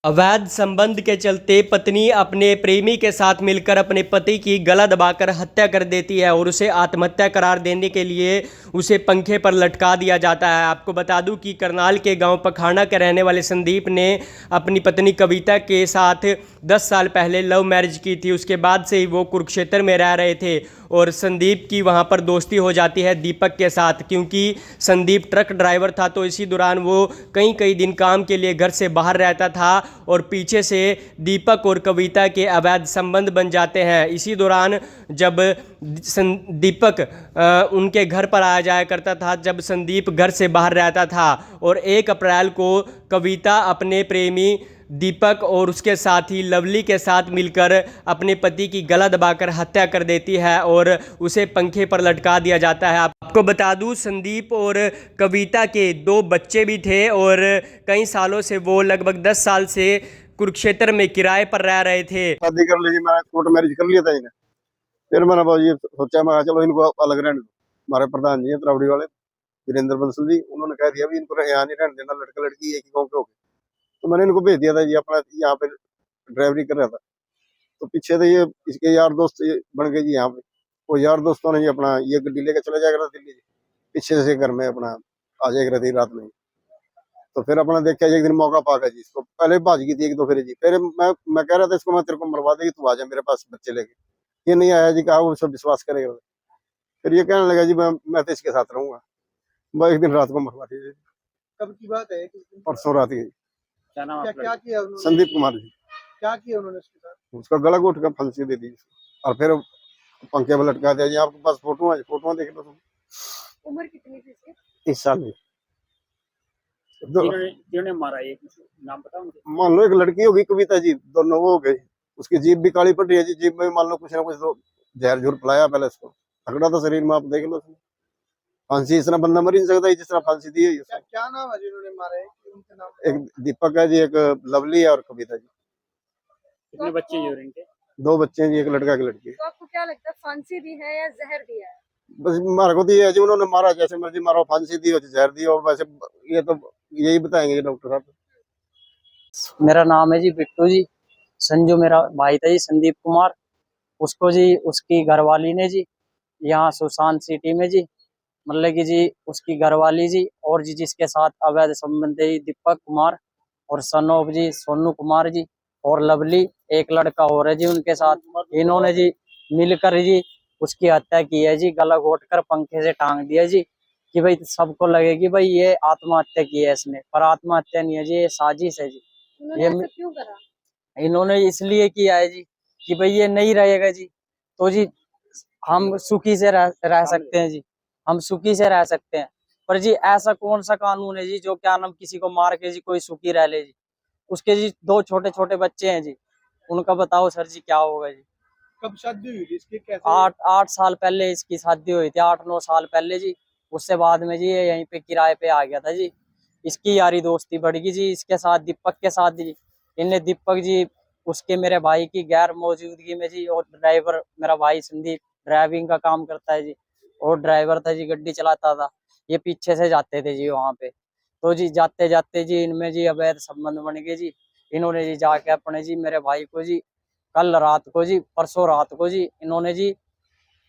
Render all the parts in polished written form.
अवैध संबंध के चलते पत्नी अपने प्रेमी के साथ मिलकर अपने पति की गला दबाकर हत्या कर देती है और उसे आत्महत्या करार देने के लिए उसे पंखे पर लटका दिया जाता है। आपको बता दूं कि करनाल के गांव पखाना के रहने वाले संदीप ने अपनी पत्नी कविता के साथ 10 साल पहले लव मैरिज की थी। उसके बाद से ही वो कुरुक्षेत्र में रह रहे थे और संदीप की वहां पर दोस्ती हो जाती है दीपक के साथ, क्योंकि संदीप ट्रक ड्राइवर था। तो इसी दौरान वो कई कई दिन काम के लिए घर से बाहर रहता था और पीछे से दीपक और कविता के अवैध संबंध बन जाते हैं। इसी दौरान जब दीपक उनके घर पर आया जाया करता था, जब संदीप घर से बाहर रहता था, और 1 अप्रैल को कविता अपने प्रेमी दीपक और उसके साथी लवली के साथ मिलकर अपने पति की गला दबाकर हत्या कर देती है और उसे पंखे पर लटका दिया जाता है। आपको बता दूं, संदीप और कविता के 2 बच्चे भी थे और कई सालों से वो लगभग 10 साल से कुरुक्षेत्र में किराए पर रह रहे थे। शादी कर लीजिए, मैंने कोर्ट मैरिज कर लिया था इन्हें। फिर मैंने ये सोचा, मैं चलो इनको अलग रहने दो। हमारे प्रधान जी हैं त्रावड़ी वाले, वीरेंद्र बंसल जी, उन्होंने कह दिया भी इनको यहाँ नहीं रहने देना, लड़का लड़की एक ही गाँव के हो गए। तो मैंने इनको भेज दिया था जी, अपना यहाँ पे ड्राइवरी कर रहा था। तो पीछे से ये इसके यार दोस्त बन गए जी यहाँ पे। वो यार दोस्तों ने जी अपना ये गड्डी लेकर चले जाया करता दिल्ली, पीछे से घर में अपना आ जाया करती रात में। तो फिर अपना देखा एक दिन मौका पाकर जी, इसको पहले भाज गई थी 1-2 फेरे जी। फिर मैं कह रहा था इसको, मैं तेरे को मरवा देगी, तू आ जा मेरे पास बच्चे लेके। ये नहीं आया जी, कहा वो सब विश्वास करेगा। फिर ये कहने लगा जी मैं तो इसके साथ रहूंगा। मैं एक दिन रात को मरवा दी। कब की बात है? परसों रात की। क्या नाम? क्या किया उन्होंने? संदीप कुमार जी। क्या किया उन्होंने उसके साथ? उसका गला घोट कर फांसी दे दी और फिर पंखे पर लटका दिया जी। आपके पास फोटो है, फोटो देख लो तुम। उम्र कितनी थी इसकी? 30 साल में। जिन्होंने मारा, एक नाम बताओ मुझे। मान लो एक लड़की होगी कविता जी, दोनों वो हो गई। उसकी जीभ भी काली पड़ रही है जी, जीभ में मान लो कुछ ना कुछ तो जहर झूर पिलाया पहले इसको, झगड़ा था शरीर में, आप देख लो। फांसी इस तरह बंदा मर ही नहीं सकता जिस तरह फांसी दी है। क्या नाम है जिन्होंने मारा है? उनका नाम? एक दीपक है जी, एक लवली है और कविता जी। कितने बच्चे हैं इनके? 2 बच्चे हैं जी, एक लड़का एक लड़की। तो आपको क्या लगता है, फांसी दी है या जहर दिया है? बस मार को दी है जी, उन्होंने मारा जैसे मर्जी मारो, फांसी दी हो जहर दी हो, वैसे ये तो यही बताएंगे डॉक्टर साहब। मेरा नाम है जी बिट्टू जी। संजू मेरा भाई था जी, संदीप कुमार। उसको जी उसकी घरवाली ने जी यहाँ सुशांत सिटी में जी, मतलब कि जी उसकी घरवाली जी और जी जिसके साथ अवैध संबंध है दीपक कुमार और सनोब जी सोनू कुमार जी और लवली एक लड़का और है जी उनके साथ। इन्होंने जी मिलकर जी उसकी हत्या की है जी, गला घोट कर पंखे से टांग दिया जी, कि भाई सबको लगे कि भाई ये आत्महत्या की है इसने, पर आत्महत्या नहीं है जी, ये साजिश है जी। उन्होंने ऐसा क्यों करा? इन्होंने इसलिए किया है जी कि भाई ये नहीं रहेगा जी तो जी हम सुखी से रह सकते हैं जी, हम सुखी से रह सकते हैं। पर जी ऐसा कौन सा कानून है जी जो क्या नाम किसी को मार के जी कोई सुखी रह ले जी। उसके जी 2 छोटे छोटे बच्चे हैं जी, उनका बताओ सर जी क्या होगा जी। कब शादी हुई थी इसकी? कैसे? 8 साल पहले इसकी शादी हुई थी, 8-9 साल पहले जी। उससे बाद में जी ये यहीं पे किराए पे आ गया था जी। इसकी यारी दोस्ती बढ़ गई जी इसके साथ, दीपक के साथ जी। इनने दीपक जी उसके मेरे भाई की गैर मौजूदगी में जी, और ड्राइवर मेरा भाई संदीप ड्राइविंग का काम करता है जी, और ड्राइवर था जी, गड्डी चलाता था। ये पीछे से जाते थे जी वहां पे। तो जी जाते जाते जी इनमें जी अवैध संबंध बन गए जी। इन्होंने जी जाके अपने जी मेरे भाई को जी कल रात को जी, परसों रात को जी इन्होंने जी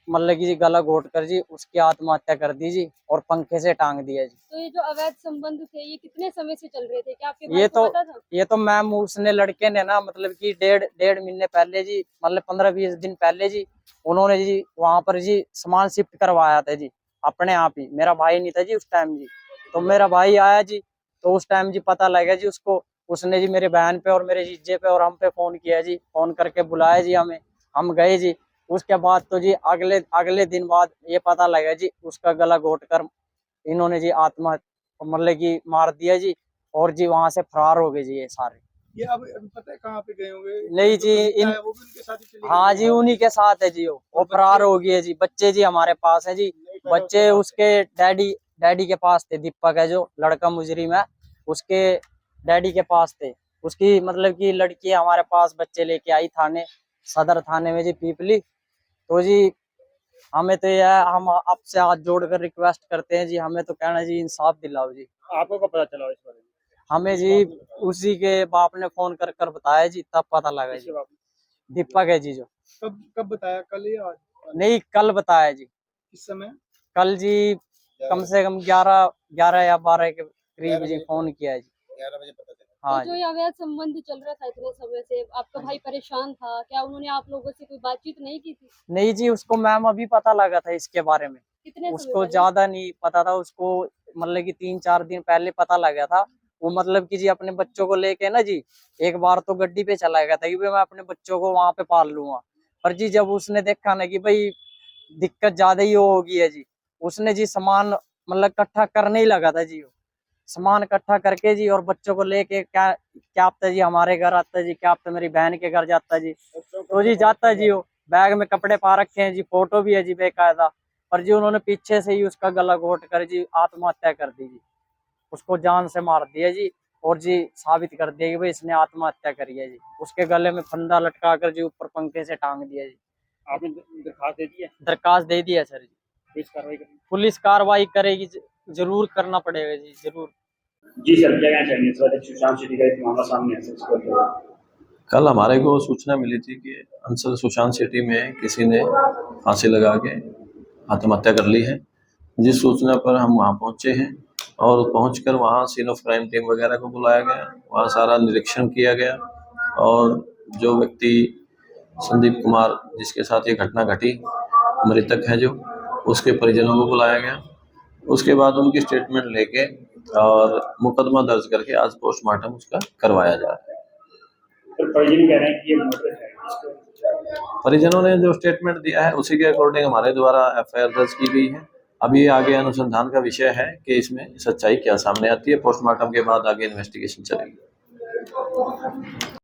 मतलब कि जी गला घोट कर जी उसकी आत्महत्या कर दी जी और पंखे से टांग दिया जी। तो ये जो अवैध संबंध थे ये कितने समय से चल रहे थे? क्या आपके भाई को पता था? ये तो मैम उसने लड़के ने ना मतलब कि डेढ़ महीने पहले जी, मतलब 15-20 दिन पहले जी उन्होंने जी वहां पर जी सामान शिफ्ट करवाया था जी अपने आप ही। मेरा भाई नहीं था जी उस टाइम जी, तो मेरा भाई आया जी, तो उस टाइम जी पता लगा जी उसको। उसने जी मेरे बहन पे और मेरे जीजे पे और हम पे फोन किया जी, फोन करके बुलाया जी हमें, हम गए जी। उसके बाद तो जी अगले अगले दिन बाद ये पता लगा जी उसका गला घोट कर इन्होंने जी आत्महत्या मतलब कि मार दिया जी, और जी वहां से फरार हो गए जी ये सारे। ये अब पता है कहाँ पे गए होंगे? नहीं जी वो भी उनके साथ ही चली गई? हाँ जी उन्हीं के साथ है जी, वो फरार हो गई है जी। बच्चे जी हमारे पास है जी, बच्चे उसके डैडी के पास थे। दीपक है जो लड़का मुजरिम है, उसके डैडी के पास थे। उसकी मतलब कि लड़की हमारे पास बच्चे लेके आई थाने, सदर थाने में जी पीपली। तो जी हमें तो यह हम आपसे हाथ जोड़कर रिक्वेस्ट करते हैं जी, हमें तो कहना जी इंसाफ दिलाओ जी। आपको कब पता चला इस बारे में? हमें जी उसी के बाप ने फोन कर कर बताया जी, तब पता लगा किसके जी। बाप ने? दीपक है जी जो। कब बताया, कल या आज? नहीं, कल बताया जी। किस समय? कल जी कम से कम 11 या 12 के करीब जी फोन किया है जी। 11 बजे पता चला। हाँ तो जो जी। ये अवैध संबंध चल रहा था इतने समय से, आपका भाई परेशान था, क्या उन्होंने आप लोगों से कोई बातचीत नहीं की थी? नहीं जी, उसको मैम अभी पता लगा था इसके बारे में। कितने समय उसको पहले? ज्यादा नहीं पता था, उसको मतलब कि 3-4 दिन पहले पता लग गया था। वो मतलब कि जी अपने बच्चों को लेके ना जी एक बार तो गड्डी पे चला गया था कि भाई मैं अपने बच्चों को वहां पे पाल लूंगा। पर जी जब उसने देखा ना कि भाई दिक्कत ज्यादा ही होगी है जी, उसने जी सामान मतलब इकट्ठा करने ही लगा था जी। वो सामान इकट्ठा करके जी और बच्चों को लेके क्या क्या आता जी हमारे घर आता जी, क्या आता मेरी बहन के घर जाता जी। तो जी जाता जी, वो बैग में कपड़े पा रखे हैं जी, फोटो भी है जी बेकायदा। पर जी उन्होंने पीछे से ही उसका गला घोट कर जी आत्महत्या कर दी जी। उसको जान से मार दिया जी और जी साबित कर दिया कि भाई इसने आत्महत्या करी है जी। उसके गले में फंदा लटका कर जी ऊपर पंखे से टांग दिया जी। आपने दरखास्त दे दी है? दरखास्त दे दिया सर जी। पुलिस कार्रवाई करेगी? पुलिस कार्रवाई करेगी जरूर करना पड़ेगा जी, जरूर। जी सर, क्या कहना चाहेंगे इस बारे में? सुशांत शेट्टी का एक मामला सामने आया सर, कल हमारे को सूचना मिली थी कि अंसर सुशांत शेट्टी में किसी ने फांसी लगा के आत्महत्या कर ली है। जिस सूचना पर हम वहां पहुंचे हैं और पहुंचकर वहां सीन ऑफ क्राइम टीम वगैरह को बुलाया गया, वहां सारा निरीक्षण किया गया और जो व्यक्ति संदीप कुमार जिसके साथ ये घटना घटी, मृतक है जो, उसके परिजनों को बुलाया गया। उसके बाद उनकी स्टेटमेंट लेके और मुकदमा दर्ज करके आज पोस्टमार्टम उसका करवाया जा रहा है। परिजन कह रहे हैं कि ये मर्डर है, इसको परिजनों ने जो स्टेटमेंट दिया है उसी के अकॉर्डिंग हमारे द्वारा एफआईआर दर्ज की गई है। अभी आगे अनुसंधान का विषय है कि इसमें सच्चाई क्या सामने आती है। पोस्टमार्टम के बाद आगे इन्वेस्टिगेशन चलेगी।